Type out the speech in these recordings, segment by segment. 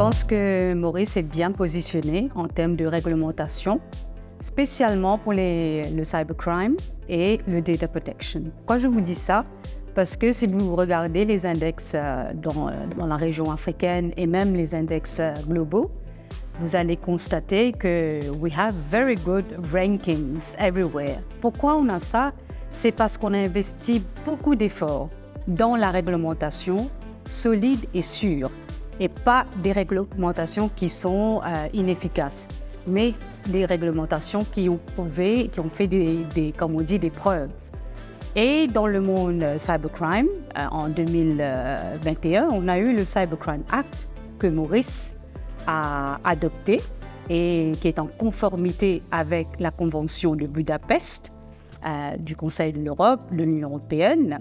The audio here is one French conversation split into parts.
pense que Maurice est bien positionné en termes de réglementation, spécialement pour le cybercrime et le data protection. Pourquoi je vous dis ça? Parce que si vous regardez les index dans la région africaine et même les index globaux, vous allez constater que we have very good rankings everywhere. Pourquoi on a ça? C'est parce qu'on a investi beaucoup d'efforts dans la réglementation solide et sûre, et pas des réglementations qui sont inefficaces, mais des réglementations qui ont prouvé, qui ont fait comme on dit, des preuves. Et dans le monde cybercrime, en 2021, on a eu le Cybercrime Act que Maurice a adopté et qui est en conformité avec la Convention de Budapest du Conseil de l'Europe, de l'Union européenne.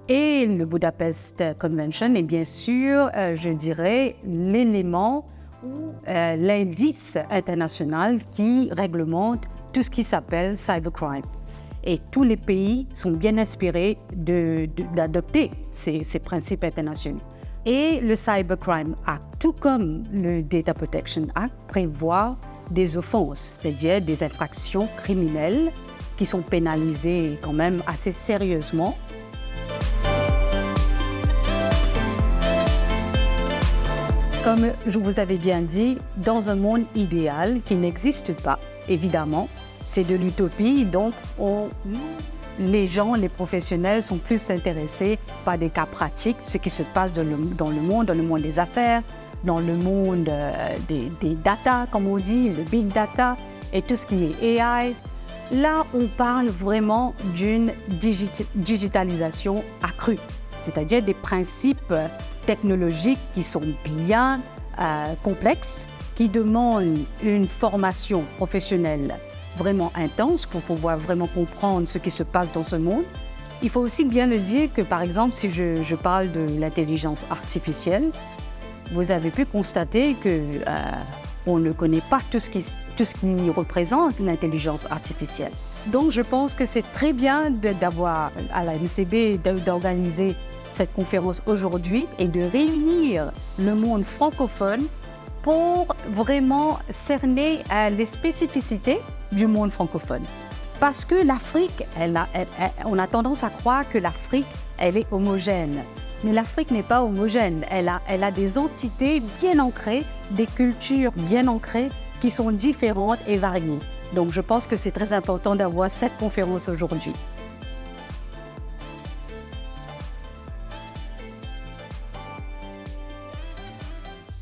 Et le Budapest Convention est bien sûr, je dirais, l'élément ou l'indice international qui réglemente tout ce qui s'appelle cybercrime. Et tous les pays sont bien inspirés d'adopter ces principes internationaux. Et le Cybercrime Act, tout comme le Data Protection Act, prévoit des offenses, c'est-à-dire des infractions criminelles qui sont pénalisées quand même assez sérieusement. Comme je vous avais bien dit, dans un monde idéal qui n'existe pas, évidemment, c'est de l'utopie, donc les gens, les professionnels sont plus intéressés par des cas pratiques, ce qui se passe dans le monde des affaires, dans le monde des data, comme on dit, le big data et tout ce qui est AI. Là, on parle vraiment d'une digitalisation accrue, c'est-à-dire des principes technologiques qui sont bien complexes, qui demandent une formation professionnelle vraiment intense pour pouvoir vraiment comprendre ce qui se passe dans ce monde. Il faut aussi bien le dire que, par exemple, si je parle de l'intelligence artificielle, vous avez pu constater qu'on ne connaît pas tout ce qui représente l'intelligence artificielle. Donc, je pense que c'est très bien d'avoir à la MCB d'organiser cette conférence aujourd'hui et de réunir le monde francophone pour vraiment cerner les spécificités du monde francophone. Parce que l'Afrique, on a tendance à croire que l'Afrique, elle est homogène. Mais l'Afrique n'est pas homogène. Elle a des entités bien ancrées, des cultures bien ancrées qui sont différentes et variées. Donc je pense que c'est très important d'avoir cette conférence aujourd'hui.